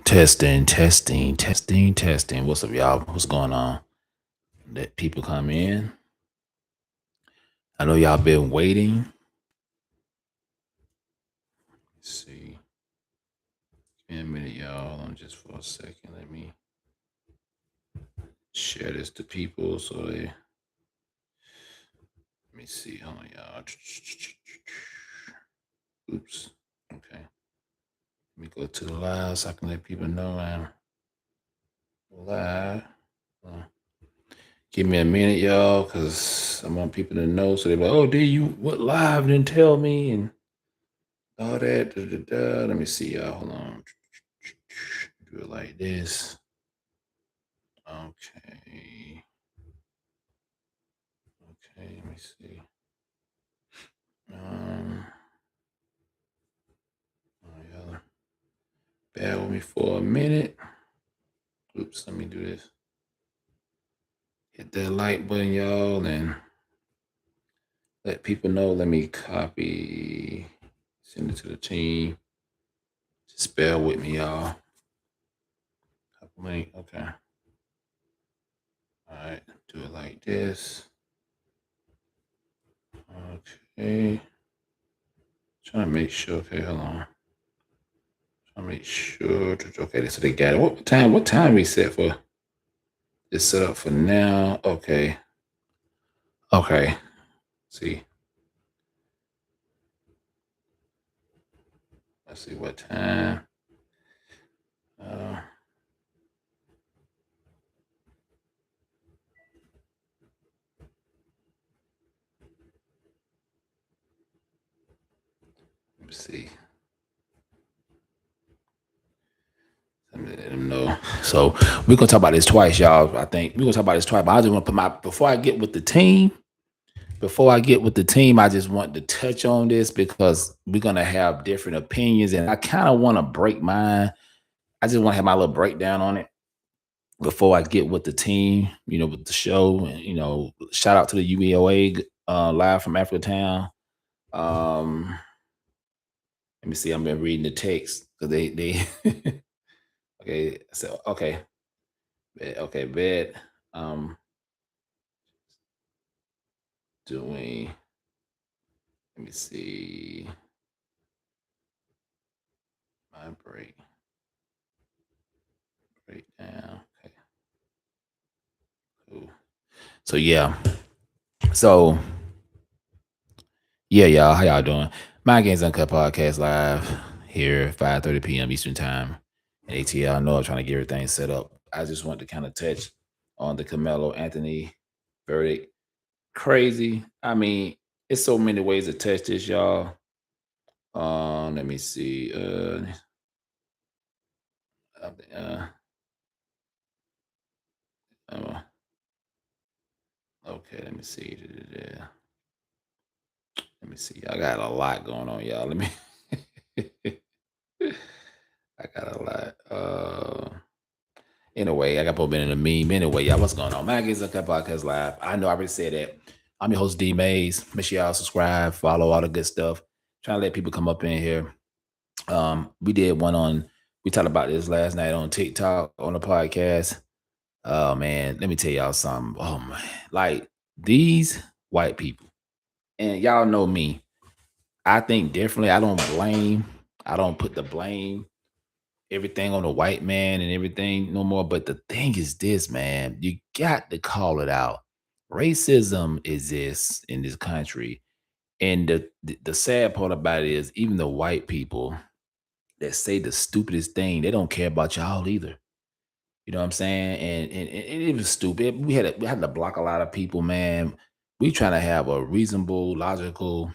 Testing, testing, testing, testing. What's up, y'all? What's going on? Let people come in. I know y'all been waiting. Let's see. Give me a minute, y'all. Hold on just for a second. Let me share this to people so they. Let me see. Hold on, y'all. Oops. Okay. Let me go to the live so I can let people know I'm live. Give me a minute, y'all, because I want people to know. So they're like, oh, did you what live? Didn't tell me and all that. Da, da, da. Let me see, y'all. Hold on. Do it like this. Okay. Okay, let me see. Y'all bear with me for a minute. Oops, let me do this. Hit that like button, y'all, and let people know. Let me copy, send it to the team. Just bear with me, y'all. Copy link. Okay. All right, do it like this. Okay. Trying to make sure. Okay, hold on. Trying to make sure. Okay, so they got it. What time? What time we set for? It's set up for now. Okay. Okay. See. Let's see what time. Let me see. Let them know. So we're gonna talk about this twice, y'all. I think we're gonna talk about this twice. But I just want to put my before I get with the team. Before I get with the team, I just want to touch on this because we're gonna have different opinions, and I kind of want to break mine. I just want to have my little breakdown on it before I get with the team. With the show, and shout out to the UEOA live from Africa Town. Let me see. I've been reading the text because they okay. So okay, okay, bed. Doing. Let me see. My breakdown. Okay. Cool. So yeah. So yeah, y'all. How y'all doing? My Games Uncut podcast live here 5:30 p.m. Eastern time. And ATL. I know I'm trying to get everything set up. I just want to kind of touch on the Karmelo Anthony verdict. Crazy. I mean, it's so many ways to touch this, y'all. Let me see. Uh, uh, okay, let me see. Let me see. I got a lot going on, y'all. Let me. I got a lot. Anyway, I got put in a meme. Anyway, y'all, what's going on? Magazines and Podcast Live. I know I already said that. I'm your host, D Mays. Make sure y'all subscribe, follow all the good stuff. Trying to let people come up in here. We did one on. We talked about this last night on TikTok on the podcast. Oh man, let me tell y'all something. Oh man, like these white people, and y'all know me. I think differently. I don't blame. I don't put the blame everything on the white man and everything no more. But the thing is this, man, you got to call it out. Racism exists in this country. And the sad part about it is even the white people that say the stupidest thing, they don't care about y'all either. You know what I'm saying? And it was stupid. We had to block a lot of people, man. We trying to have a reasonable, logical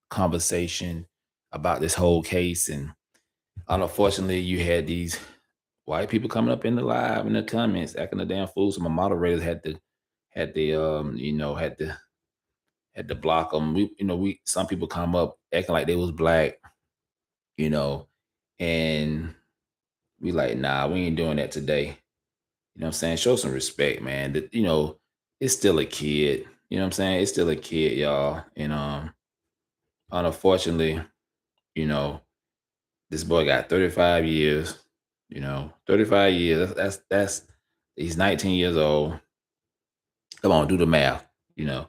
conversation about this whole case. And unfortunately, you had these white people coming up in the live in the comments acting a damn fool. So my moderators had to block them. We some people come up acting like they was black, you know, and we like, nah, we ain't doing that today. You know what I'm saying? Show some respect, man. It's still a kid. You know what I'm saying? It's still a kid, y'all. And unfortunately, you know, this boy got 35 years. 35 years. That's he's 19 years old. Come on, do the math. You know,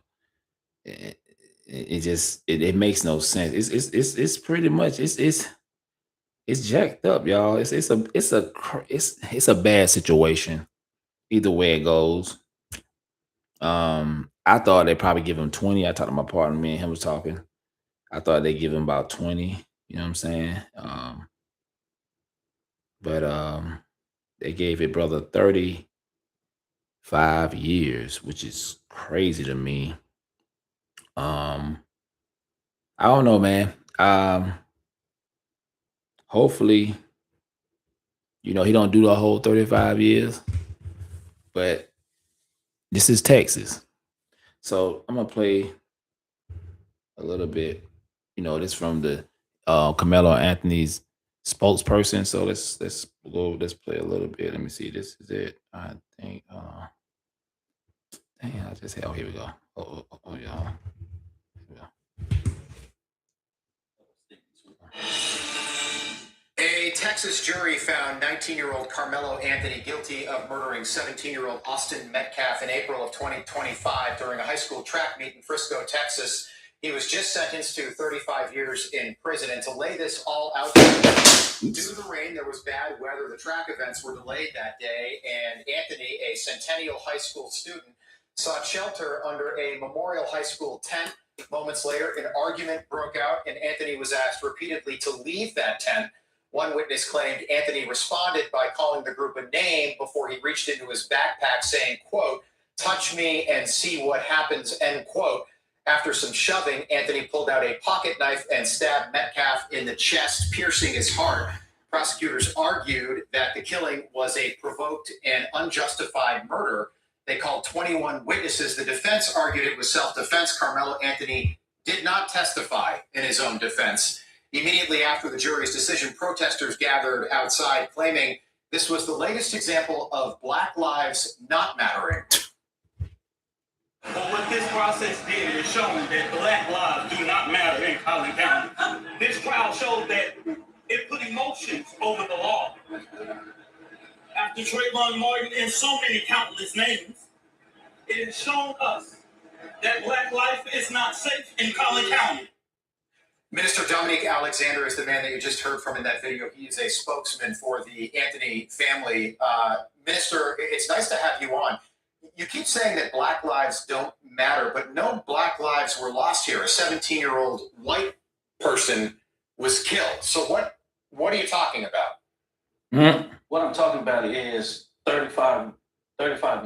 it, it just it makes no sense. It's pretty much it's jacked up, y'all. It's a bad situation. Either way it goes. I thought they'd probably give him 20. I talked to my partner, me and him was talking. I thought they'd give him about 20, you know what I'm saying? But they gave it brother 35 years, which is crazy to me. Um, I don't know, man. Hopefully, he don't do the whole 35 years, but this is Texas. So I'm gonna play a little bit. This from the Carmelo Anthony's spokesperson. So let's play a little bit. Let me see. This is it. I think. Dang, I just hell. Here we go. Oh, y'all. Here we go. A Texas jury found 19-year-old Karmelo Anthony guilty of murdering 17-year-old Austin Metcalf in April of 2025 during a high school track meet in Frisco, Texas. He was just sentenced to 35 years in prison. And to lay this all out, due to the rain, there was bad weather. The track events were delayed that day, and Anthony, a Centennial High School student, sought shelter under a Memorial High School tent. Moments later, an argument broke out, and Anthony was asked repeatedly to leave that tent. One witness claimed Anthony responded by calling the group a name before he reached into his backpack saying, quote, "Touch me and see what happens," end quote. After some shoving, Anthony pulled out a pocket knife and stabbed Metcalf in the chest, piercing his heart. Prosecutors argued that the killing was a provoked and unjustified murder. They called 21 witnesses. The defense argued it was self-defense. Karmelo Anthony did not testify in his own defense. Immediately after the jury's decision, protesters gathered outside, claiming this was the latest example of Black lives not mattering. But what this process did is shown that Black lives do not matter in Collin County. This trial showed that it put emotions over the law. After Trayvon Martin and so many countless names, it has shown us that Black life is not safe in Collin County. Minister Dominique Alexander is the man that you just heard from in that video. He is a spokesman for the Anthony family. Minister, it's nice to have you on. You keep saying that Black lives don't matter, but no Black lives were lost here. A 17-year-old white person was killed. So what are you talking about? Mm-hmm. What I'm talking about is 35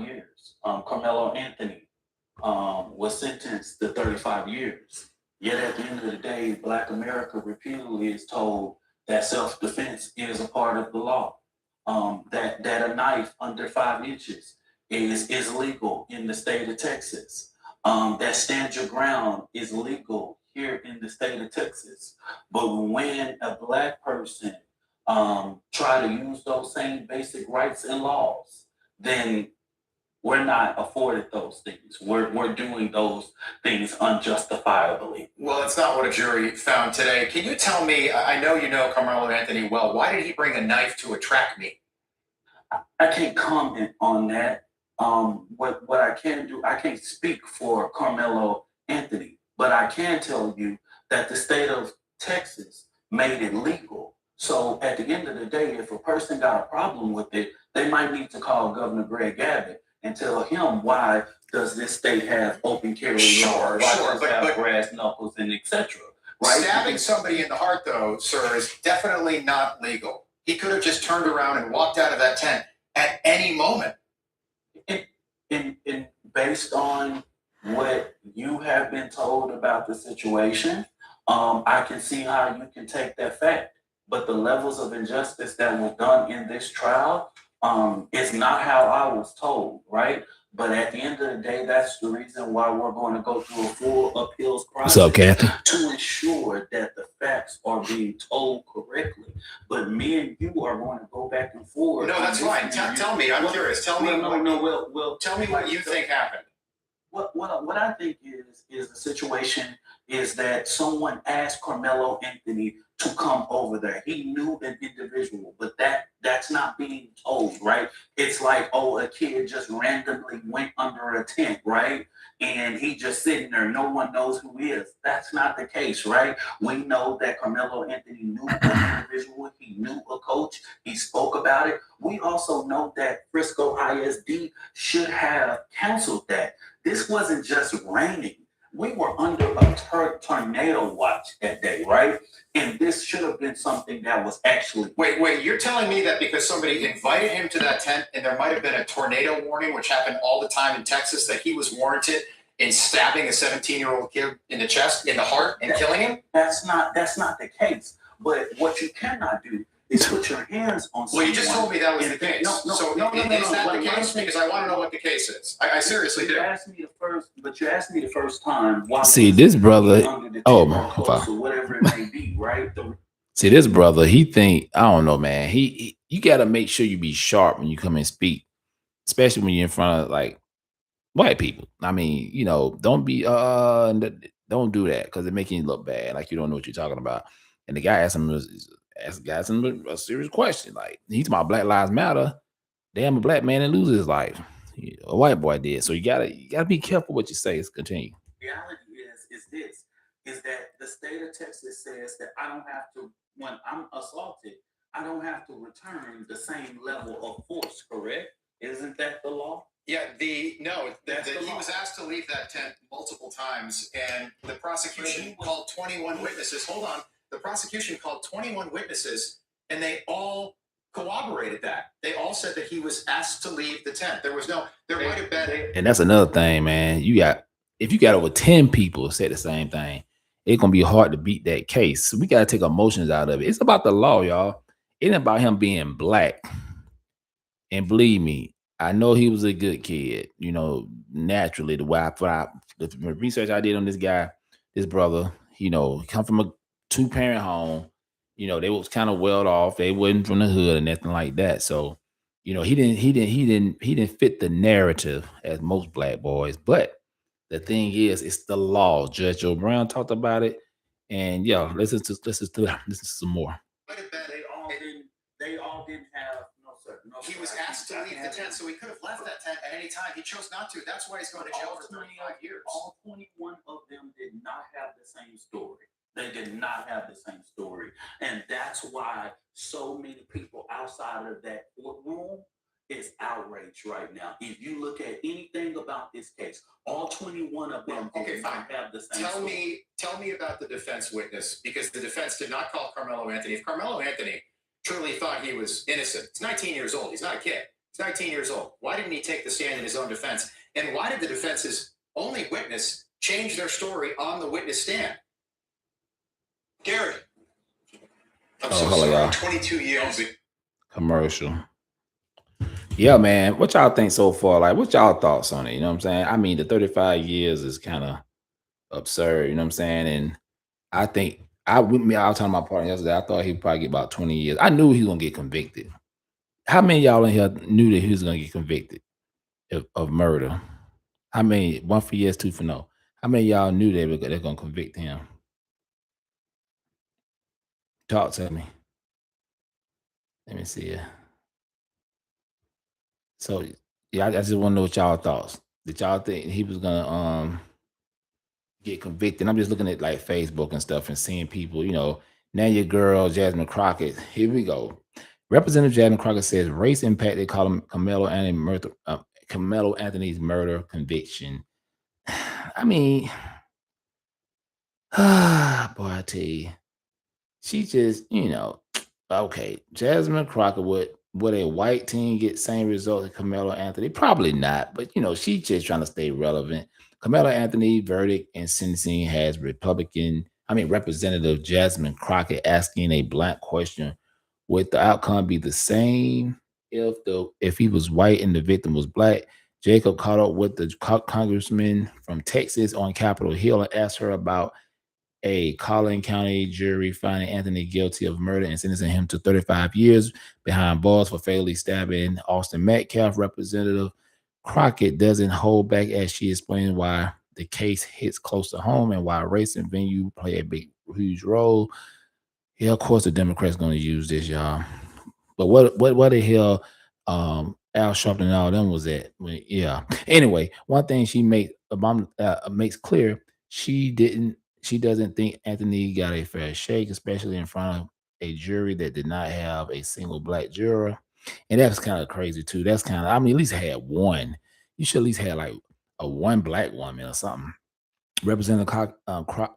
years. Karmelo Anthony was sentenced to 35 years. Yet at the end of the day, Black America repeatedly is told that self-defense is a part of the law. That a knife under 5 inches is legal in the state of Texas. That stand your ground is legal here in the state of Texas. But when a Black person try to use those same basic rights and laws, then we're not afforded those things. We're doing those things unjustifiably. Well, it's not what a jury found today. Can you tell me, I know you know Karmelo Anthony well, why did he bring a knife to a track meet? I can't comment on that. What I can do, I can't speak for Karmelo Anthony, but I can tell you that the state of Texas made it legal. So at the end of the day, if a person got a problem with it, they might need to call Governor Greg Abbott and tell him, why does this state have open carry laws? Why does it have brass knuckles and etc.? Right? Stabbing somebody in the heart, though, sir, is definitely not legal. He could have just turned around and walked out of that tent at any moment. And based on what you have been told about the situation, I can see how you can take that fact. But the levels of injustice that were done in this trial is not how I was told, right? But at the end of the day, that's the reason why we're going to go through a full appeals process. What's up, Kathy? To ensure that the facts are being told correctly. But me and you are going to go back and forth. No, that's fine. Tell me. I'm curious. Tell me. Well, tell me what you think happened. What I think is a situation is that someone asked Carmelo Anthony to come over there. He knew an individual, but that's not being told, right? It's like, oh, a kid just randomly went under a tent, right? And he just sitting there, no one knows who he is. That's not the case, right? We know that Carmelo Anthony knew an individual, he knew a coach, he spoke about it. We also know that Frisco ISD should have canceled that. This wasn't just raining. We were under a tornado watch that day, right? And this should have been something that was actually. Wait, you're telling me that because somebody invited him to that tent and there might have been a tornado warning, which happened all the time in Texas, that he was warranted in stabbing a 17-year-old kid in the chest, in the heart, and killing him? That's not the case. But what you cannot do is put your hands on someone. Well, you just told me that was the case. No, is that the case? Because I want to know what the case is. I seriously do. You asked me the first time. Why See, this brother. Oh, whatever it may be, right? See, this brother, he think, I don't know, man. You got to make sure you be sharp when you come and speak, especially when you're in front of like white people. I mean, don't be don't do that because it makes you look bad, like you don't know what you're talking about. And the guy asked him a serious question, like he's my Black Lives Matter. Damn, a black man and lose his life. A white boy did. So you gotta be careful what you say. Let's continue. Reality is that the state of Texas says that I don't have to, when I'm assaulted, I don't have to return the same level of force, correct? Isn't that the law? Yeah, he was asked to leave that tent multiple times, and the prosecution called 21 witnesses. Hold on. The prosecution called 21 witnesses, and they all corroborated that. They all said that he was asked to leave the tent. There might have been. And that's another thing, man. If you got over 10 people say the same thing, it's gonna be hard to beat that case. So we gotta take emotions out of it. It's about the law, y'all. It ain't about him being black. And believe me, I know he was a good kid, naturally, the research I did on this guy, this brother, he come from a 2-parent home, they was kind of well off. They wasn't from the hood or nothing like that. So, he didn't fit the narrative as most black boys. But the thing is, it's the law. Judge Joe Brown talked about it. And yeah, listen to some more. They all didn't have. No, he was asked to leave the tent, so he could have left that tent at any time. He chose not to. That's why he's going to jail for 25 years. All 21 of them did not have the same story. They did not have the same story. And that's why so many people outside of that courtroom is outraged right now. If you look at anything about this case, all 21 of them did not have the same story. Tell me about the defense witness, because the defense did not call Karmelo Anthony. If Karmelo Anthony truly thought he was innocent, he's 19 years old. He's not a kid. He's 19 years old. Why didn't he take the stand in his own defense? And why did the defense's only witness change their story on the witness stand? Gary. I'm so sorry. 22 years. Commercial. Yeah, man. What y'all think so far? Like, what y'all thoughts on it? You know what I'm saying? I mean, the 35 years is kind of absurd. You know what I'm saying? And I think I was telling my partner yesterday, I thought he'd probably get about 20 years. I knew he was gonna get convicted. How many of y'all in here knew that he was gonna get convicted of murder? How many? 1 for yes, 2 for no. How many of y'all knew they're gonna convict him? Talk to me. Let me see it. So yeah, I just want to know what y'all thoughts. Did y'all think he was gonna get convicted? I'm just looking at like Facebook and stuff and seeing people, now your girl Jasmine Crockett. Here we go. Representative Jasmine Crockett says race impacted Karmelo Anthony's murder conviction. I mean, boy, I tell you, she just, okay. Jasmine Crockett would a white team get same results as Karmelo Anthony? Probably not, but she's just trying to stay relevant. Karmelo Anthony verdict and sentencing has Representative Jasmine Crockett asking a blunt question: would the outcome be the same if he was white and the victim was black? Jacob caught up with the congressman from Texas on Capitol Hill and asked her about a Collin County jury finding Anthony guilty of murder and sentencing him to 35 years behind bars for fatally stabbing Austin Metcalf. Representative Crockett doesn't hold back as she explains why the case hits close to home and why race and venue play a huge role. Yeah, of course the Democrats going to use this, y'all. But what the hell Al Sharpton and all them was at? Yeah. Anyway, one thing she makes clear, she doesn't think Anthony got a fair shake, especially in front of a jury that did not have a single black juror. And that's kind of crazy too. That's kind of, I mean, at least had one. You should at least have like a one black woman or something. Representative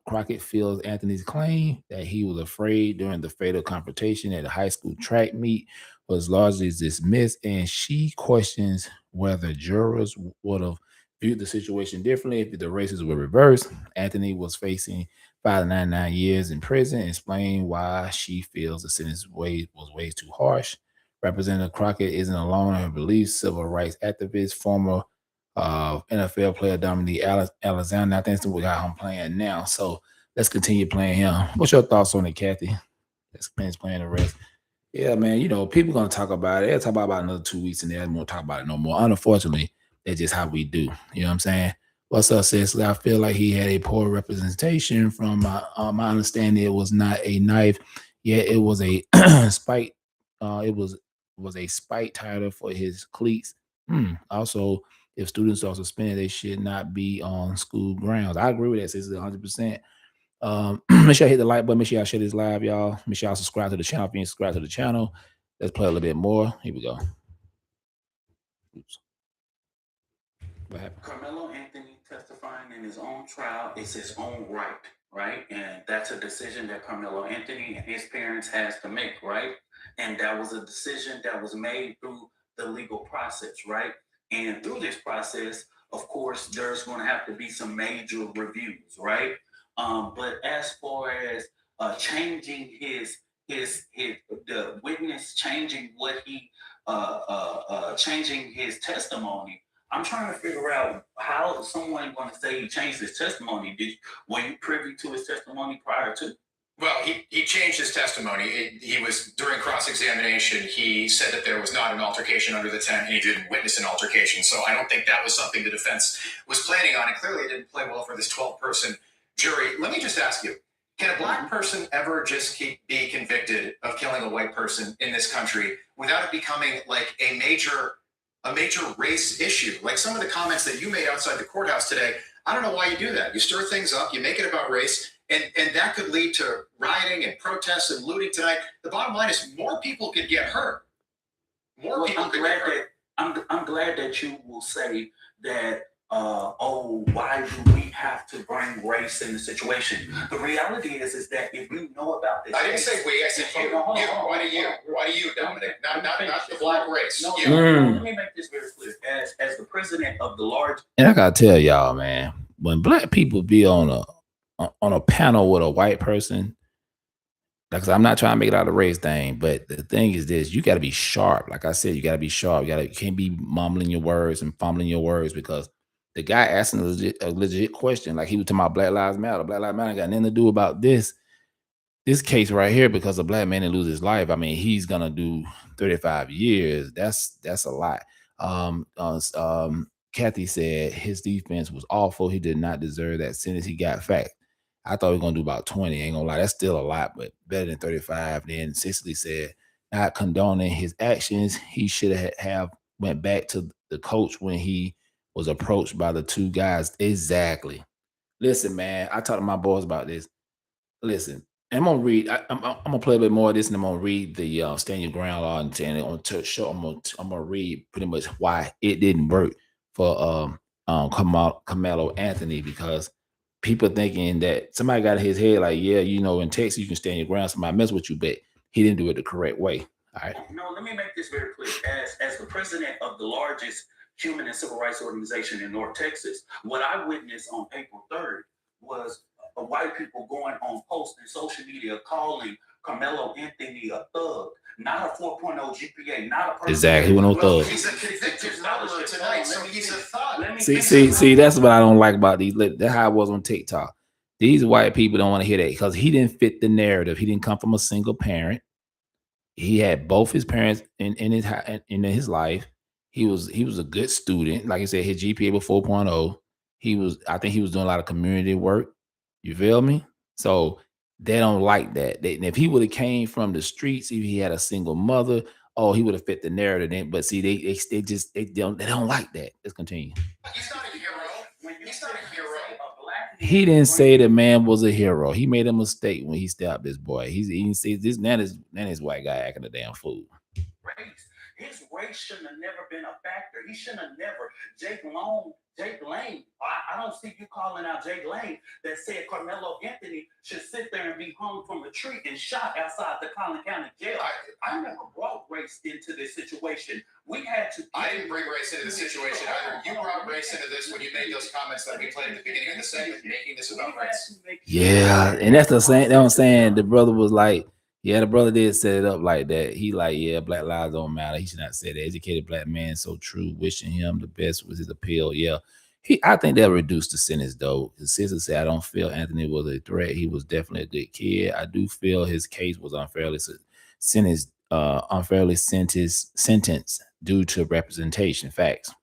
Crockett feels Anthony's claim that he was afraid during the fatal confrontation at a high school track meet was largely dismissed, and she questions whether jurors would have viewed the situation differently if the races were reversed. Anthony was facing 5 to 99 years in prison, and explained why she feels the sentence was way too harsh. Representative Crockett isn't alone in her beliefs. Civil rights activist, former NFL player Dominique Alexander. I think that's what got him playing now. So let's continue playing him. What's your thoughts on it, Kathy? Let's finish playing the rest. Yeah, man. You know, people gonna talk about it. They'll talk about another 2 weeks and they won't talk about it no more. Unfortunately, that's just how we do. You know what I'm saying? What's up, Cecily? I feel like he had a poor representation. From my understanding, it was not a knife, yet it was a spike. It was a spike title for his cleats. Also, if students are suspended, they should not be on school grounds. I agree with that, Cecily, 100%. Make sure I hit the like button. Make sure y'all share this live, y'all. Make sure y'all subscribe to the channel if you ain't subscribed to the channel. Let's play a little bit more. Here we go. Oops. What happened? Karmelo Anthony testifying in his own trial is his own right? And that's a decision that Karmelo Anthony and his parents has to make, right? And that was a decision that was made through the legal process, right? And through this process, of course, there's going to have to be some major reviews, right? But as far as changing the witness changing what he changing his testimony, I'm trying to figure out how someone going to say he changed his testimony. Were you privy to his testimony prior to? Well, he changed his testimony. He was during cross-examination. He said that there was not an altercation under the tent, and he didn't witness an altercation. So I don't think that was something the defense was planning on, and clearly it didn't play well for this 12-person jury. Let me just ask you: can a black person ever just be convicted of killing a white person in this country without it becoming like a major race issue? Like some of the comments that you made outside the courthouse today. I don't know why you do that. You stir things up. You make it about race. And that could lead to rioting and protests and looting tonight. The bottom line is more people could get hurt. I'm glad that you will say that, why do we have to bring race in the situation? The reality is that if you know about this... I didn't say we, I said you. Why do you, Dominic? Not the black race. No, let me make this very clear. As the president of the large... And I gotta tell y'all, man, when black people be on a panel with a white person, like, I'm not trying to make it out of the race thing, but the thing is this: you got to be sharp. Like I said, you got to be sharp. You can't be mumbling your words and fumbling your words, because the guy asking a legit question, like he was talking about Black Lives Matter. Black Lives Matter got nothing to do about this case right here, because a black man didn't lose his life. I mean, he's gonna do 35 years. That's a lot. Kathy said his defense was awful. He did not deserve that sentence. He got fact. I thought we were gonna do about 20. Ain't gonna lie, that's still a lot, but better than 35. Then Cicely said, not condoning his actions, he should have went back to the coach when he was approached by the two guys. Exactly. Listen, man, I talked to my boys about this. Listen, I'm gonna read. I'm gonna play a bit more of this, and I'm gonna read the stand your ground law and on to show. I'm gonna read pretty much why it didn't work for Karmelo Anthony, because people thinking that somebody got in his head like, yeah, you know, in Texas you can stand your ground. Somebody mess with you, but he didn't do it the correct way. All right. No, let me make this very clear. As the president of the largest human and civil rights organization in North Texas, what I witnessed on April 3rd was white people going on posts and social media calling Karmelo Anthony a thug, not a 4.0 GPA, not a person. Exactly, no thug. He's a convicted murderer tonight, so he's a thug. See, that's what I don't like about these. That's how I was on TikTok. These white people don't want to hear that, because he didn't fit the narrative. He didn't come from a single parent. He had both his parents in his life. He was a good student. Like I said, his GPA was 4.0. I think he was doing a lot of community work. You feel me? So they don't like that. If he would have came from the streets, if he had a single mother, oh, he would have fit the narrative. But see, they don't like that. Let's continue. He's not a hero. He's not a hero. He didn't say the man was a hero. He made a mistake when he stopped this boy. He didn't say this this white guy acting a damn fool. Race. His race shouldn't have never been a factor. He shouldn't have never. Jake Lane. I don't see you calling out Jake Lane that said Karmelo Anthony should sit there and be hung from a tree and shot outside the Collin County jail. I never brought race into this situation. We had to. I didn't bring race into the situation either. You brought race into this when you made those comments that we played at the beginning of the segment, making this about race. Yeah, and that's the same. That's what I'm saying. The brother was like, yeah, the brother did set it up like that. He like, yeah, black lives don't matter. He should not say that. Educated black man, so true. Wishing him the best was his appeal. Yeah, I think that reduced the sentence though. His sister said, I don't feel Anthony was a threat. He was definitely a good kid. I do feel his case was unfairly sentenced due to representation. Facts.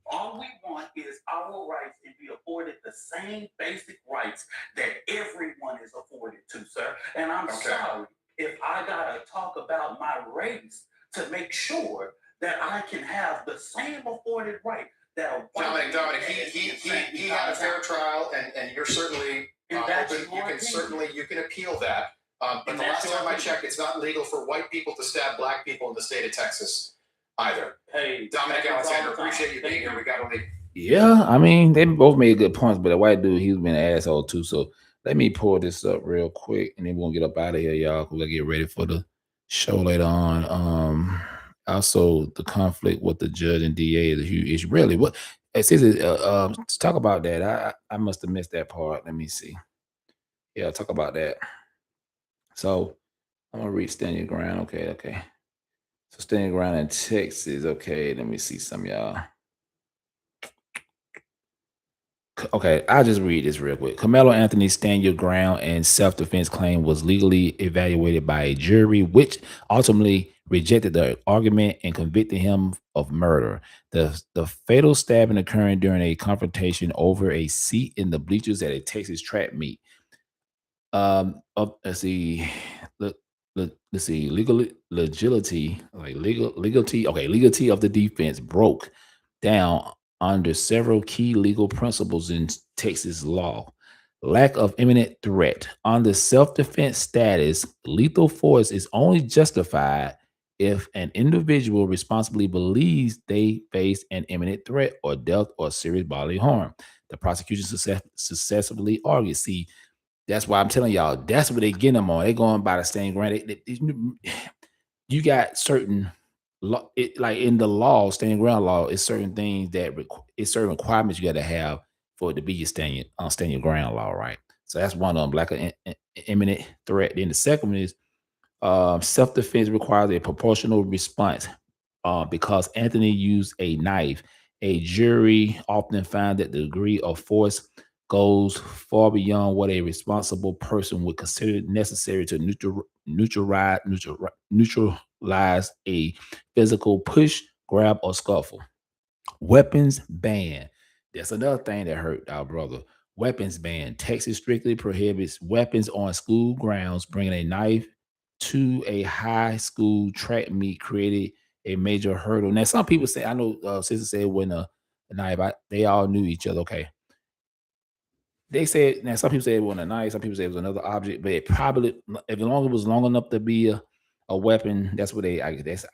All we want is our rights to be afforded the same basic rights that everyone is afforded to, sir. And I'm sorry if I gotta talk about my race to make sure that I can have the same afforded right that a white Dominic, he had a fair trial, and you're certainly open. You can appeal that. But the last time I checked, it's not legal for white people to stab black people in the state of Texas either. Hey, Dominic Alexander, appreciate you being here. We got to leave. Yeah, I mean, they both made good points, but the white dude, he's been an asshole too. So let me pull this up real quick, and then we're gonna get up out of here, y'all. Cause we gotta get ready for the show later on. Also the conflict with the judge and DA is a huge issue. Really, what it says let's talk about that. I must have missed that part. Let me see. Yeah, talk about that. So I'm gonna read Stand Your Ground. Okay. So Stand Your Ground in Texas. Okay, let me see some y'all. Okay, I'll just read this real quick. Karmelo Anthony's stand your ground and self-defense claim was legally evaluated by a jury, which ultimately rejected the argument and convicted him of murder. The fatal stabbing occurring during a confrontation over a seat in the bleachers at a Texas track meet. Let's see. Let's see. Legality of the defense broke down under several key legal principles in Texas law. Lack of imminent threat. Under self-defense status, lethal force is only justified if an individual responsibly believes they face an imminent threat or death or serious bodily harm. The prosecution successfully argued. See, that's why I'm telling y'all, that's what they get them on. They going by the same ground. You got certain like in the law, standing ground law, is certain things that it's certain requirements you got to have for it to be your stand your ground law, right? So that's one of them, like an imminent threat. Then the second one is self-defense requires a proportional response. Because Anthony used a knife, a jury often found that the degree of force goes far beyond what a responsible person would consider necessary to neutralize a physical push, grab, or scuffle. Weapons ban. That's another thing that hurt our brother. Weapons ban. Texas strictly prohibits weapons on school grounds. Bringing a knife to a high school track meet created a major hurdle. Now, some people say, I know sister said when a knife, they all knew each other. Okay. They said, now some people say it wasn't a knife, some people say it was another object, but it probably, as long as it was long enough to be a weapon, that's what I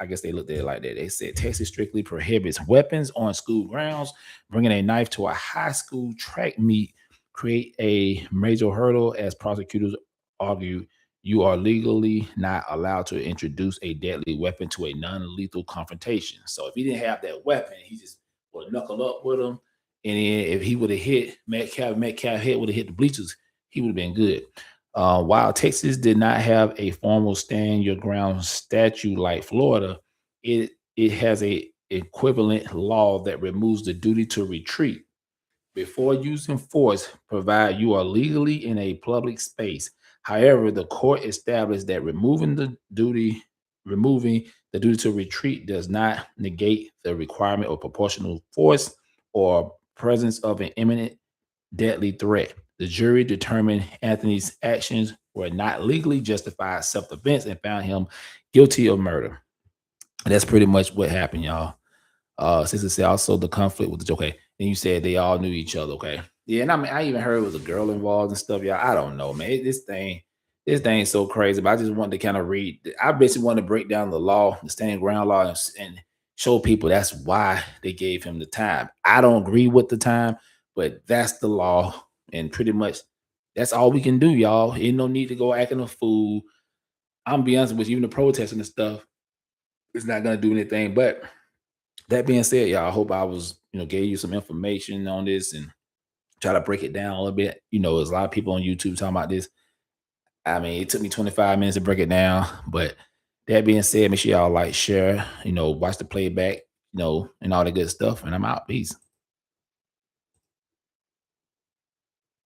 guess they looked at it like that. They said Texas strictly prohibits weapons on school grounds. Bringing a knife to a high school track meet create a major hurdle. As prosecutors argue, you are legally not allowed to introduce a deadly weapon to a non-lethal confrontation. So if he didn't have that weapon, he just would knuckle up with him. And then if he would have hit Metcalf head would have hit the bleachers, he would have been good. While Texas did not have a formal stand your ground statute like Florida, it has a equivalent law that removes the duty to retreat before using force, provided you are legally in a public space. However, the court established that removing the duty to retreat does not negate the requirement of proportional force or presence of an imminent deadly threat. The jury determined Anthony's actions were not legally justified self-defense and found him guilty of murder. And that's pretty much what happened, y'all. Since it said also the conflict with the okay, then you said they all knew each other, okay? Yeah, and I mean, I even heard it was a girl involved and stuff, y'all. I don't know, man. This thing's so crazy. But I just wanted to kind of read. I basically wanted to break down the law, the stand ground law, and show people that's why they gave him the time. I don't agree with the time, but that's the law, and pretty much that's all we can do, y'all. Ain't no need to go acting a fool. I'm be honest with you, even the protesting and stuff, it's not gonna do anything. But that being said, y'all, I hope I was, gave you some information on this and try to break it down a little bit. There's a lot of people on YouTube talking about this. I mean, it took me 25 minutes to break it down. But that being said, make sure y'all like, share, watch the playback, and all the good stuff. And I'm out. Peace.